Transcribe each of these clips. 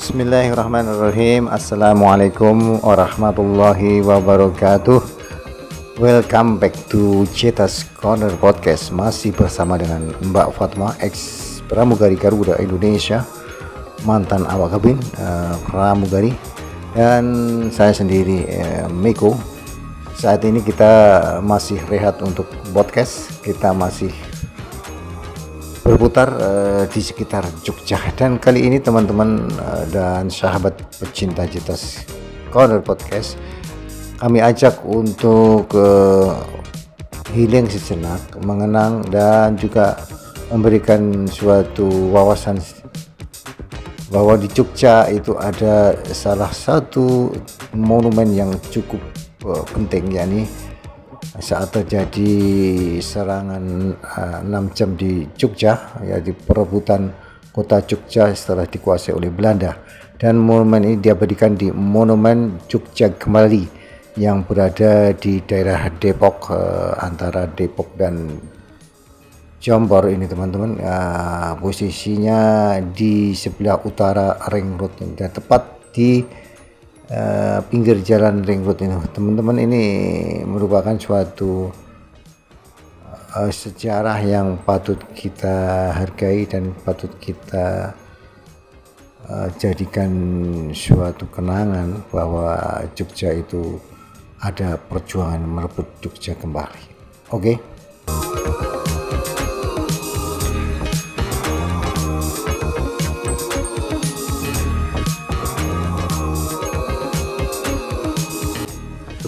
Bismillahirrahmanirrahim. Assalamualaikum warahmatullahi wabarakatuh. Welcome back to Cetas Corner Podcast. Masih bersama dengan Mbak Fatma, ex pramugari Garuda Indonesia, mantan awak kabin pramugari, dan saya sendiri Miko. Saat ini kita masih rehat untuk podcast. Kita masih berputar di sekitar Jogja, dan kali ini teman-teman dan sahabat pecinta Cetas Corner Podcast, kami ajak untuk healing sejenak, mengenang dan juga memberikan suatu wawasan bahwa di Jogja itu ada salah satu monumen yang cukup penting, yakni saat terjadi serangan 6 jam di Jogja, ya, di perebutan kota Jogja setelah dikuasai oleh Belanda. Dan monumen ini diabadikan di Monumen Jogja Kembali yang berada di daerah Depok, antara Depok dan Jombor ini teman-teman. Posisinya di sebelah utara Ring Road, dan tepat di pinggir jalan Ring Road ini teman-teman. Ini merupakan suatu sejarah yang patut kita hargai dan patut kita jadikan suatu kenangan bahwa Jogja itu ada perjuangan merebut Jogja kembali. Oke.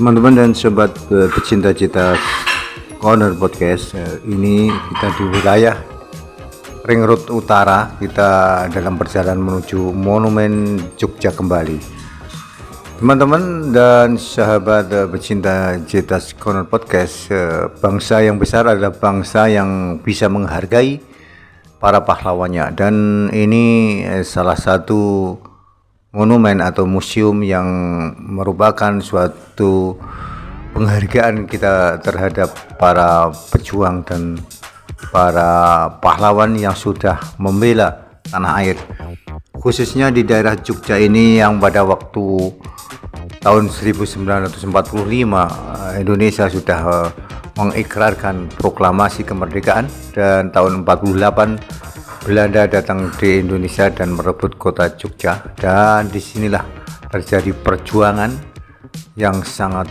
Teman-teman dan sobat pecinta Cetas Corner Podcast, ini kita di wilayah Ring Road Utara. Kita dalam perjalanan menuju Monumen Jogja Kembali. Teman-teman dan sahabat pecinta Cetas Corner Podcast, bangsa yang besar adalah bangsa yang bisa menghargai para pahlawannya, dan ini salah satu monumen atau museum yang merupakan suatu penghargaan kita terhadap para pejuang dan para pahlawan yang sudah membela tanah air, khususnya di daerah Jogja ini, yang pada waktu tahun 1945 Indonesia sudah mengikrarkan proklamasi kemerdekaan, dan tahun 48 Belanda datang di Indonesia dan merebut kota Jogja. Dan disinilah terjadi perjuangan yang sangat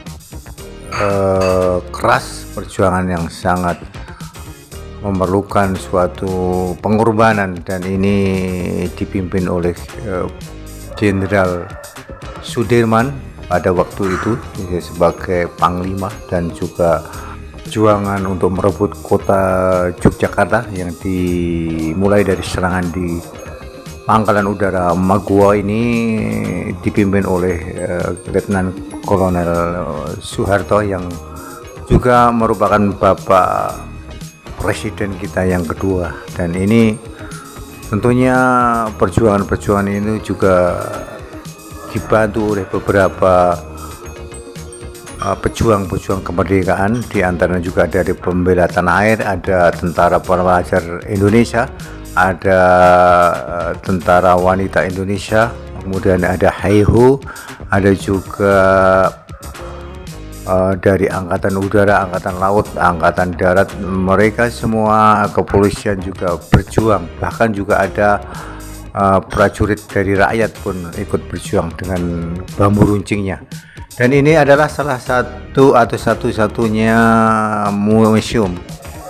keras, perjuangan yang sangat memerlukan suatu pengorbanan, dan ini dipimpin oleh Jenderal Sudirman pada waktu itu sebagai panglima, dan juga perjuangan untuk merebut kota Yogyakarta yang dimulai dari serangan di Pangkalan Udara Maguwo ini dipimpin oleh Letnan Kolonel Soeharto, yang juga merupakan bapak presiden kita yang kedua. Dan ini tentunya perjuangan-perjuangan ini juga dibantu oleh beberapa pejuang-pejuang kemerdekaan, di antaranya juga dari pembela tanah air, ada tentara pelajar Indonesia, ada tentara wanita Indonesia, kemudian ada HIHO, ada juga dari angkatan udara, angkatan laut, angkatan darat. Mereka semua, kepolisian juga berjuang, bahkan juga ada prajurit dari rakyat pun ikut berjuang dengan bambu runcingnya. Dan ini adalah salah satu atau satu-satunya museum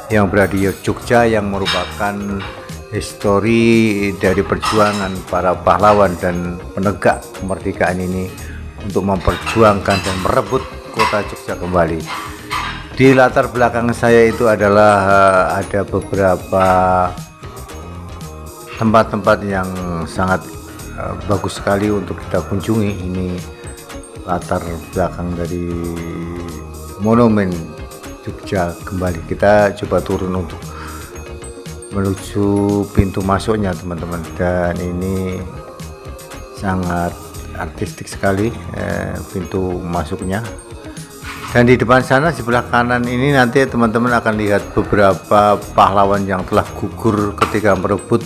yang berada di Jogja yang merupakan histori dari perjuangan para pahlawan dan penegak kemerdekaan ini untuk memperjuangkan dan merebut kota Jogja kembali. Di latar belakang saya itu adalah ada beberapa tempat-tempat yang sangat bagus sekali untuk kita kunjungi. Ini latar belakang dari Monumen Jogja Kembali. Kita coba turun untuk menuju pintu masuknya teman-teman, dan ini sangat artistik sekali pintu masuknya. Dan di depan sana sebelah kanan ini nanti teman-teman akan lihat beberapa pahlawan yang telah gugur ketika merebut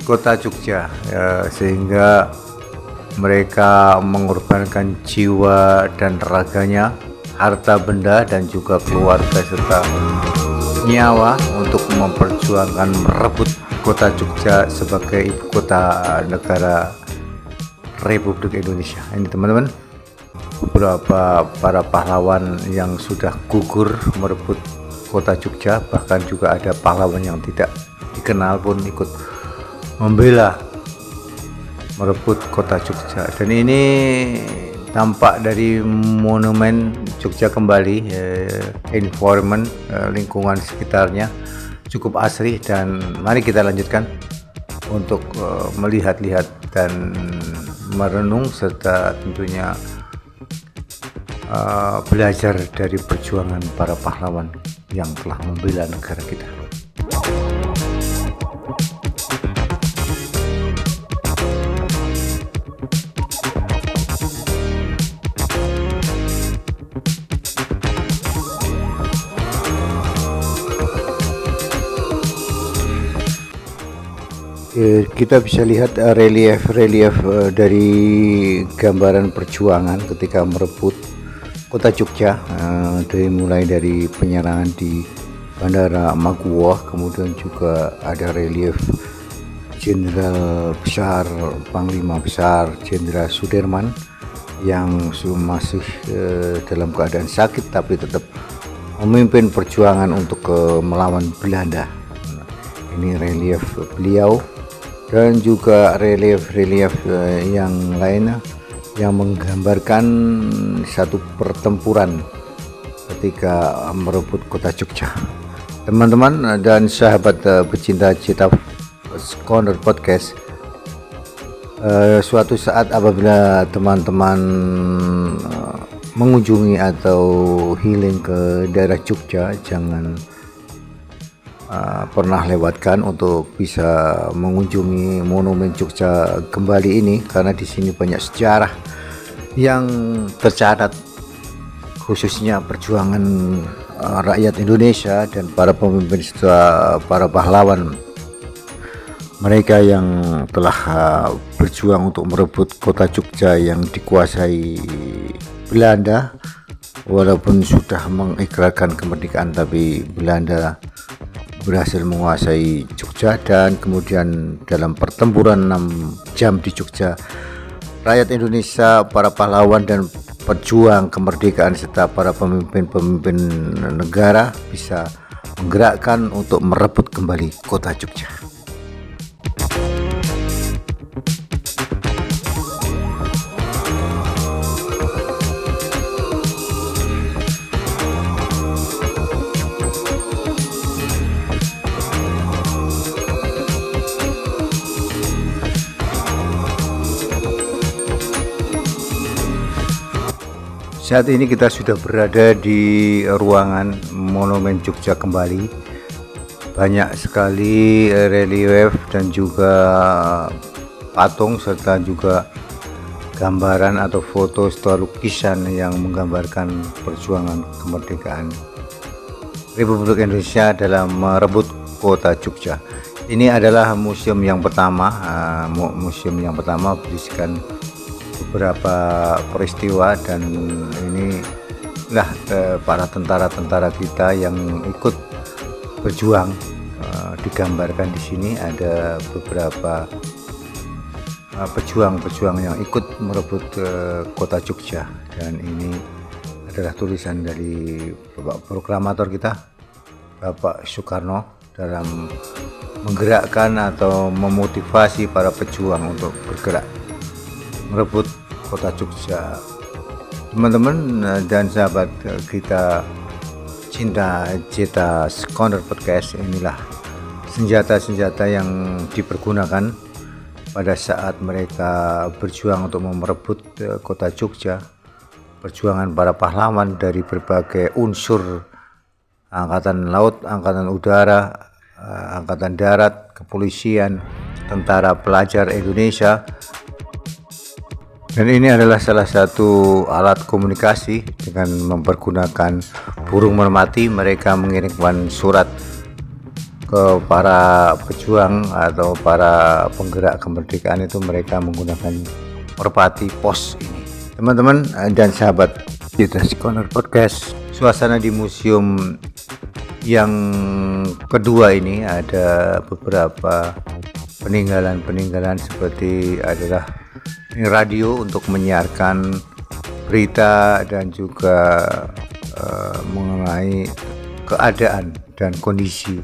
kota Jogja, sehingga mereka mengorbankan jiwa dan raganya, harta benda dan juga keluarga serta nyawa untuk memperjuangkan merebut kota Jogja sebagai ibu kota negara Republik Indonesia. Ini teman-teman, beberapa para pahlawan yang sudah gugur merebut kota Jogja, bahkan juga ada pahlawan yang tidak dikenal pun ikut membela merebut kota Jogja. Dan ini tampak dari monumen Jogja kembali, environment, lingkungan sekitarnya cukup asri. Dan mari kita lanjutkan untuk melihat-lihat dan merenung serta tentunya belajar dari perjuangan para pahlawan yang telah membela negara kita. Kita bisa lihat relief dari gambaran perjuangan ketika merebut kota Jogja, mulai dari penyerangan di Bandara Maguwo, kemudian juga ada relief Jenderal Besar, Panglima Besar Jenderal Sudirman yang masih dalam keadaan sakit tapi tetap memimpin perjuangan untuk melawan Belanda. Ini relief beliau. Dan juga relief yang lainnya yang menggambarkan satu pertempuran ketika merebut kota Jogja. Teman-teman dan sahabat pecinta Cita Corner Podcast, suatu saat apabila teman-teman mengunjungi atau healing ke daerah Jogja, jangan pernah lewatkan untuk bisa mengunjungi monumen Jogja kembali ini, karena di sini banyak sejarah yang tercatat, khususnya perjuangan rakyat Indonesia dan para pemimpin serta para pahlawan mereka yang telah berjuang untuk merebut kota Jogja yang dikuasai Belanda. Walaupun sudah mengikrarkan kemerdekaan, tapi Belanda berhasil menguasai Jogja, dan kemudian dalam pertempuran 6 jam di Jogja, rakyat Indonesia, para pahlawan dan pejuang kemerdekaan serta para pemimpin negara bisa menggerakkan untuk merebut kembali kota Jogja. Saat ini kita sudah berada di ruangan Monumen Jogja kembali. Banyak sekali relief dan juga patung serta juga gambaran atau foto serta lukisan yang menggambarkan perjuangan kemerdekaan Republik Indonesia dalam merebut kota Jogja. Ini adalah museum yang pertama, berisikan beberapa peristiwa, dan inilah para tentara-tentara kita yang ikut berjuang. Digambarkan di sini ada beberapa pejuang-pejuang yang ikut merebut kota Jogja, dan ini adalah tulisan dari Bapak Proklamator kita, Bapak Soekarno, dalam menggerakkan atau memotivasi para pejuang untuk bergerak merebut kota Jogja. Teman-teman dan sahabat kita cinta Cita Corner Podcast, inilah senjata-senjata yang dipergunakan pada saat mereka berjuang untuk merebut kota Jogja. Perjuangan para pahlawan dari berbagai unsur, angkatan laut, angkatan udara, angkatan darat, kepolisian, tentara pelajar Indonesia. Dan ini adalah salah satu alat komunikasi dengan mempergunakan burung merpati. Mereka mengirimkan surat ke para pejuang atau para penggerak kemerdekaan itu, mereka menggunakan Merpati Pos ini. Teman-teman dan sahabat Citas Corner Podcast, suasana di museum yang kedua ini ada beberapa peninggalan seperti adalah radio untuk menyiarkan berita dan juga mengenai keadaan dan kondisi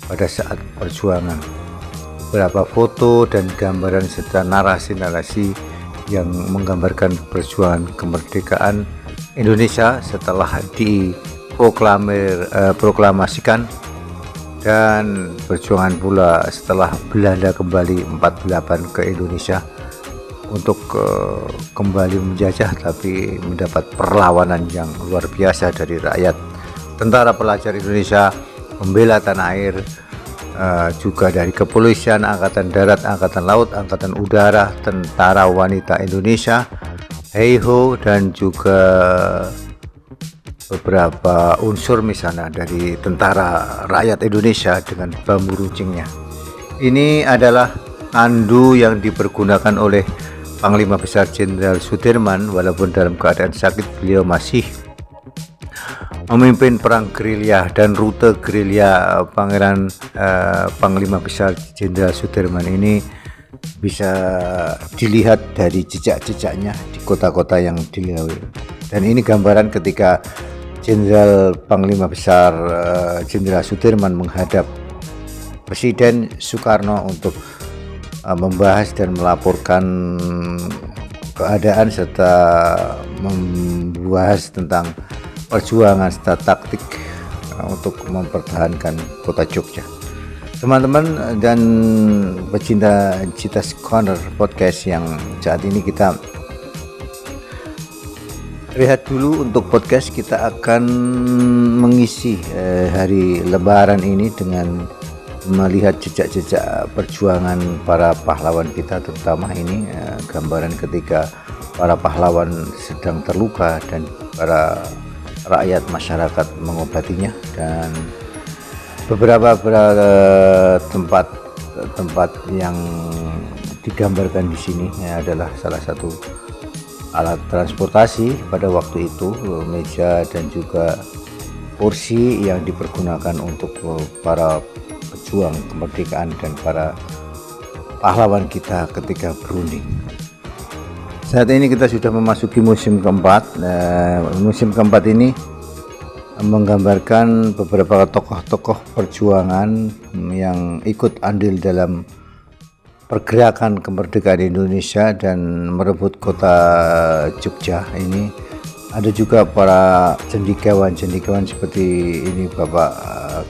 pada saat perjuangan. Beberapa foto dan gambaran serta narasi-narasi yang menggambarkan perjuangan kemerdekaan Indonesia setelah proklamasikan dan perjuangan pula setelah Belanda kembali 48 ke Indonesia untuk kembali menjajah, tapi mendapat perlawanan yang luar biasa dari rakyat, tentara pelajar Indonesia, pembela tanah air, juga dari kepolisian, angkatan darat, angkatan laut, angkatan udara, tentara wanita Indonesia, Heiho, dan juga beberapa unsur misalnya dari tentara rakyat Indonesia dengan bambu runcingnya. Ini adalah tandu yang dipergunakan oleh Panglima Besar Jenderal Sudirman. Walaupun dalam keadaan sakit, beliau masih memimpin perang gerilya, dan rute gerilya Panglima Besar Jenderal Sudirman ini bisa dilihat dari jejak-jejaknya di kota-kota yang dilalui. Dan ini gambaran ketika Panglima Besar Jenderal Sudirman menghadap Presiden Soekarno untuk membahas dan melaporkan keadaan serta membahas tentang perjuangan serta taktik untuk mempertahankan kota Jogja. Teman-teman dan pecinta Citas Corner Podcast yang saat ini kita lihat dulu untuk podcast, kita akan mengisi hari Lebaran ini dengan melihat jejak-jejak perjuangan para pahlawan kita, terutama ini gambaran ketika para pahlawan sedang terluka dan para rakyat masyarakat mengobatinya, dan beberapa tempat yang digambarkan di sini adalah salah satu alat transportasi pada waktu itu, meja dan juga kursi yang dipergunakan untuk para pejuang kemerdekaan dan para pahlawan kita ketika berunding. Saat ini kita sudah memasuki musim keempat. Musim keempat ini menggambarkan beberapa tokoh-tokoh perjuangan yang ikut andil dalam pergerakan kemerdekaan Indonesia dan merebut kota Jogja ini. Ada juga para cendekiawan seperti ini, Bapak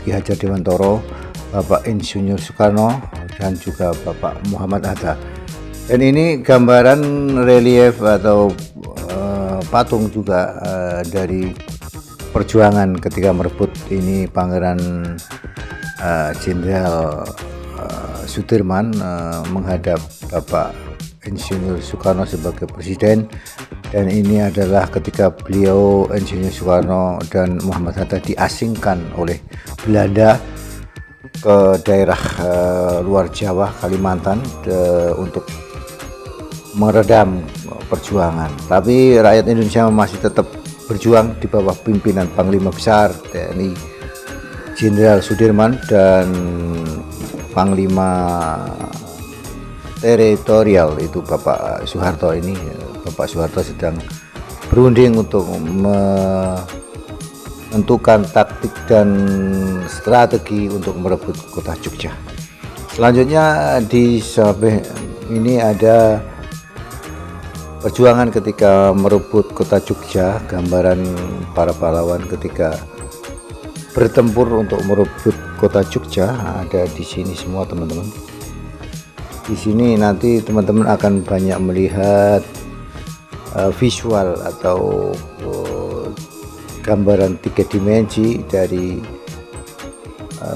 Ki Hajar Dewantoro, Bapak Insinyur Soekarno, dan juga Bapak Muhammad Hatta. Dan ini gambaran relief atau patung juga dari perjuangan ketika merebut ini Pangeran Jenderal Sudirman menghadap Bapak Insinyur Soekarno sebagai presiden. Dan ini adalah ketika beliau, Insinyur Soekarno dan Muhammad Hatta, diasingkan oleh Belanda ke daerah luar Jawa, Kalimantan, untuk meredam perjuangan. Tapi rakyat Indonesia masih tetap berjuang di bawah pimpinan Panglima Besar TNI Jenderal Sudirman dan Panglima Teritorial itu Bapak Soeharto. Ini Bapak Soeharto sedang berunding untuk menentukan taktik dan strategi untuk merebut kota Jogja. Selanjutnya di samping ini ada perjuangan ketika merebut kota Jogja, gambaran para pahlawan ketika bertempur untuk merebut kota Jogja ada di sini semua, teman-teman. Di sini nanti teman-teman akan banyak melihat visual atau gambaran 3 dimensi dari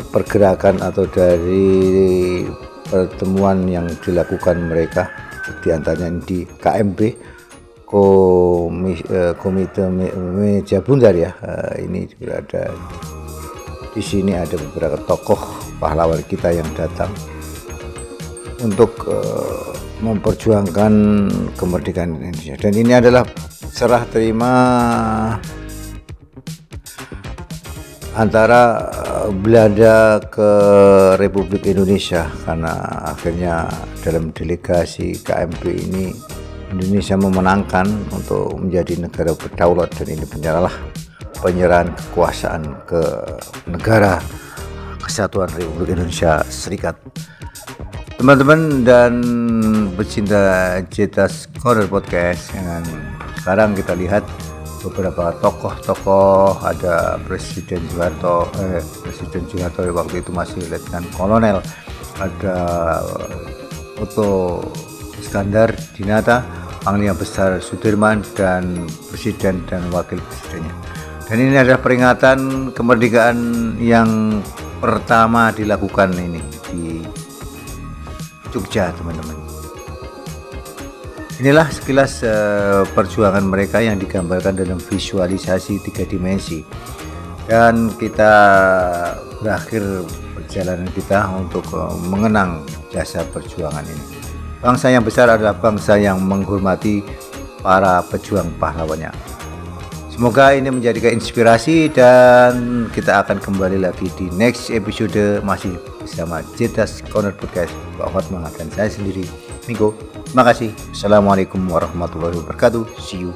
pergerakan atau dari pertemuan yang dilakukan mereka, di antaranya di KMB, Komite Meja Bundar ya. Ini juga ada di sini, ada beberapa tokoh pahlawan kita yang datang untuk memperjuangkan kemerdekaan Indonesia, dan ini adalah serah terima antara Belanda ke Republik Indonesia, karena akhirnya dalam delegasi KMP ini Indonesia memenangkan untuk menjadi negara berdaulat, dan ini penyerahan kekuasaan ke negara Kesatuan Republik Indonesia Serikat. Teman-teman dan pecinta Cetas Corner Podcast, yang sekarang kita lihat beberapa tokoh-tokoh. Ada Presiden Soeharto waktu itu masih Letnan Kolonel, ada Otto Iskandar Dinata, Panglima Besar Sudirman, dan Presiden dan Wakil Presidennya. Dan ini adalah peringatan kemerdekaan yang pertama dilakukan ini di Jogja, teman-teman. Inilah sekilas perjuangan mereka yang digambarkan dalam visualisasi 3 dimensi. Dan kita berakhir perjalanan kita untuk mengenang jasa perjuangan ini. Bangsa yang besar adalah bangsa yang menghormati para pejuang pahlawannya. Semoga ini menjadikan inspirasi, dan kita akan kembali lagi di next episode masih bersama Cetas Corner Podcast, Pak Hotma dan saya sendiri, Miko. Terima kasih. Assalamualaikum warahmatullahi wabarakatuh. See you.